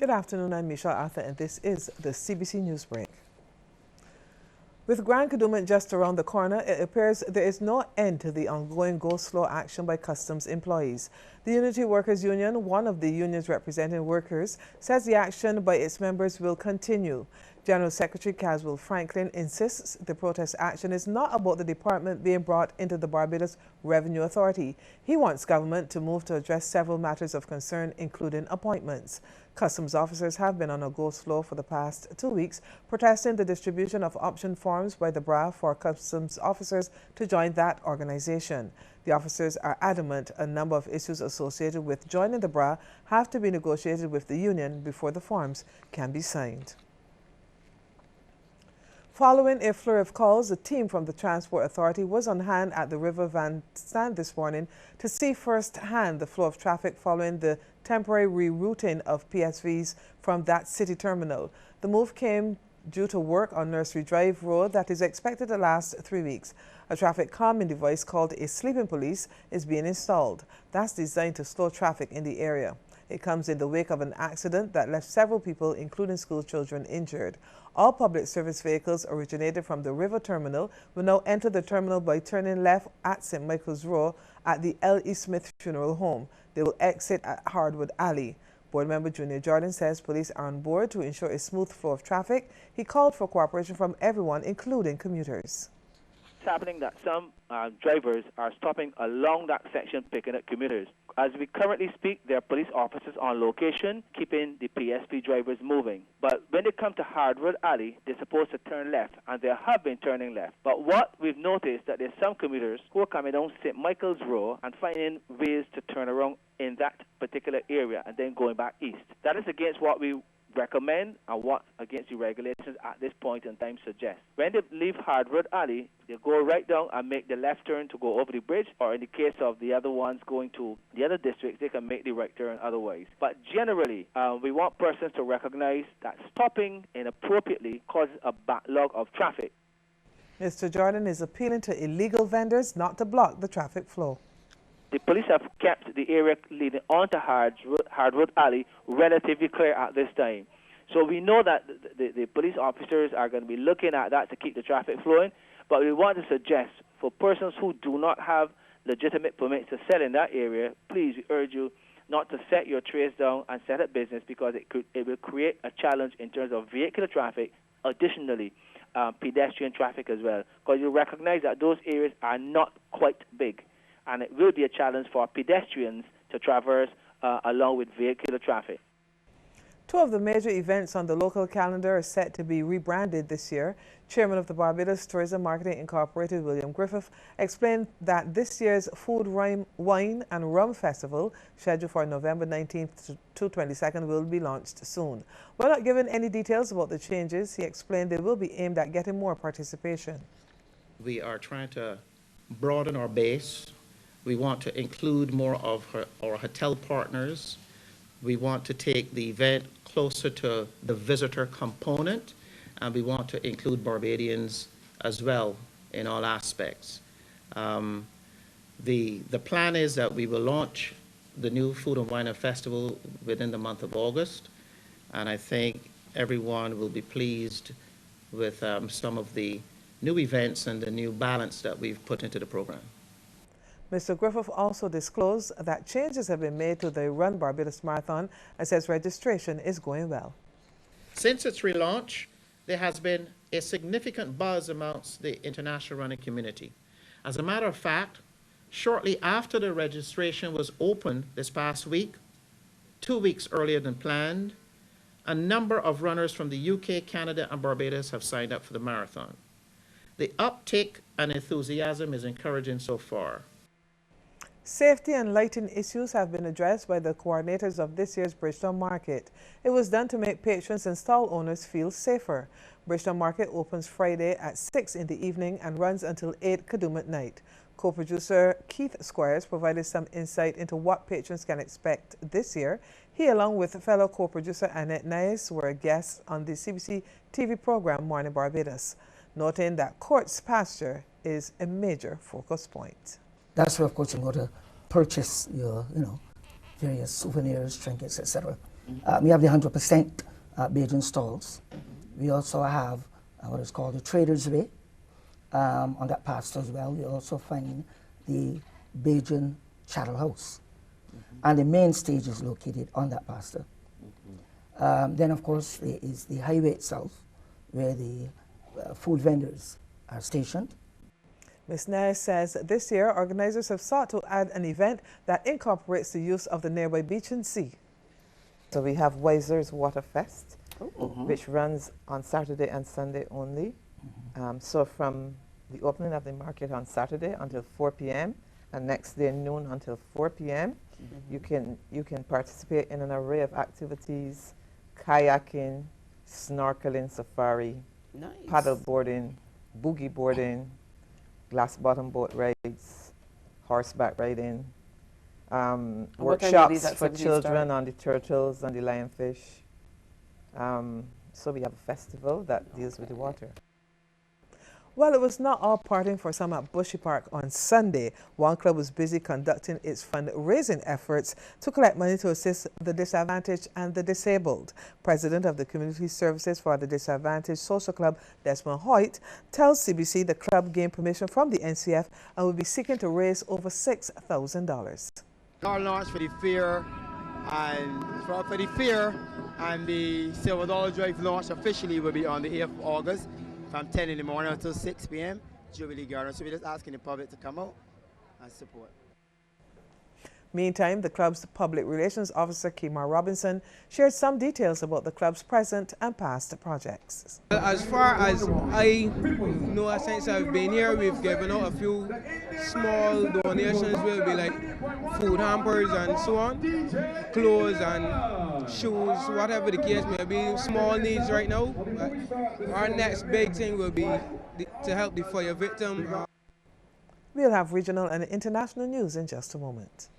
Good afternoon, I'm Michelle Arthur, and this is the CBC News Break. With Grand Kadooment just around the corner, it appears there is no end to the ongoing go-slow action by customs employees. The Unity Workers Union, one of the unions representing workers, says the action by its members will continue. General Secretary Caswell Franklin insists the protest action is not about the department being brought into the Barbados Revenue Authority. He wants government to move to address several matters of concern, including appointments. Customs officers have been on a go-slow for the past 2 weeks, protesting the distribution of option forms by the BRA for customs officers to join that organization. The officers are adamant a number of issues associated with joining the BRA have to be negotiated with the union before the forms can be signed. Following a flurry of calls, a team from the Transport Authority was on hand at the River Van Stand this morning to see firsthand the flow of traffic following the temporary rerouting of PSVs from that city terminal. The move came due to work on Nursery Drive Road that is expected to last 3 weeks. A traffic calming device called a sleeping police is being installed. That's designed to slow traffic in the area. It comes in the wake of an accident that left several people, including school children, injured. All public service vehicles originated from the river terminal will now enter the terminal by turning left at St. Michael's Row at the L.E. Smith Funeral Home. They will exit at Hardwood Alley. Board member Junior Jordan says police are on board to ensure a smooth flow of traffic. He called for cooperation from everyone, including commuters. It's happening that some drivers are stopping along that section picking up commuters. As we currently speak, there are police officers on location keeping the PSP drivers moving. But when they come to Hardwood Alley, they're supposed to turn left, and they have been turning left. But what we've noticed that there's some commuters who are coming down St. Michael's Row and finding ways to turn around in that particular area and then going back east. That is against what we recommend and what against the regulations at this point in time suggest. When they leave Hardwood Alley, they go right down and make the left turn to go over the bridge, or in the case of the other ones going to the other districts, they can make the right turn otherwise. But generally, we want persons to recognize that stopping inappropriately causes a backlog of traffic. Mr. Jordan is appealing to illegal vendors not to block the traffic flow. The police have kept the area leading onto Hardwood Alley relatively clear at this time. So we know that the police officers are going to be looking at that to keep the traffic flowing, but we want to suggest for persons who do not have legitimate permits to sell in that area, please, we urge you not to set your trays down and set up business, because it will create a challenge in terms of vehicular traffic, additionally pedestrian traffic as well, because you recognize that those areas are not quite big. And it will be a challenge for pedestrians to traverse along with vehicular traffic. 2 of the major events on the local calendar are set to be rebranded this year. Chairman of the Barbados Tourism Marketing Incorporated, William Griffith, explained that this year's Food, Wine and Rum Festival, scheduled for November 19th to 22nd, will be launched soon. While not given any details about the changes, he explained they will be aimed at getting more participation. We are trying to broaden our base. We want to include more of our hotel partners. We want to take the event closer to the visitor component, and we want to include Barbadians as well in all aspects. The plan is that we will launch the new Food and Wine Festival within the month of August, and I think everyone will be pleased with some of the new events and the new balance that we've put into the program. Mr. Griffith also disclosed that changes have been made to the Run Barbados Marathon and says registration is going well. Since its relaunch, there has been a significant buzz amongst the international running community. As a matter of fact, shortly after the registration was opened this past week, 2 weeks earlier than planned, a number of runners from the UK, Canada, and Barbados have signed up for the marathon. The uptick and enthusiasm is encouraging so far. Safety and lighting issues have been addressed by the coordinators of this year's Bridgetown Market. It was done to make patrons and stall owners feel safer. Bridgetown Market opens Friday at 6 in the evening and runs until 8 Kadooment night. Co-producer Keith Squires provided some insight into what patrons can expect this year. He, along with fellow co-producer Annette Nias, were guests on the CBC TV program Morning Barbados, noting that Court's pasture is a major focus point. That's where, of course, you go to purchase your, various souvenirs, trinkets, etc. We have the 100% Bajan stalls. We also have what is called the Traders Way on that pasture as well. You also find the Bajan Chattel House. And the main stage is located on that pasture. Then, of course, there is the highway itself, where the food vendors are stationed. Ms. Nair says this year, organizers have sought to add an event that incorporates the use of the nearby beach and sea. So we have Wiser's Water Fest, which runs on Saturday and Sunday only. So from the opening of the market on Saturday until 4 p.m. and next day noon until 4 p.m. You can participate in an array of activities: kayaking, snorkeling, safari, paddle boarding, boogie boarding, glass bottom boat rides, horseback riding, workshops for children on the turtles and the lionfish. So we have a festival that deals with the water. Well, it was not all partying for some at Bushy Park on Sunday. One club was busy conducting its fundraising efforts to collect money to assist the disadvantaged and the disabled. President of the Community Services for the Disadvantaged Social Club, Desmond Hoyt, tells CBC the club gained permission from the NCF and will be seeking to raise over $6,000. Our launch for the fair and the Silver Dollar Drive launch officially will be on the 8th of August. From 10 in the morning until 6 p.m. Jubilee Garden. So we're just asking the public to come out and support. Meantime, the club's public relations officer, Kemar Robinson, shared some details about the club's present and past projects. As far as I know, since I've been here, we've given out a few small donations, will be like food hampers and so on, clothes and shoes, whatever the case may be, small needs right now. Our next big thing will be to help the fire victim. We'll have regional and international news in just a moment.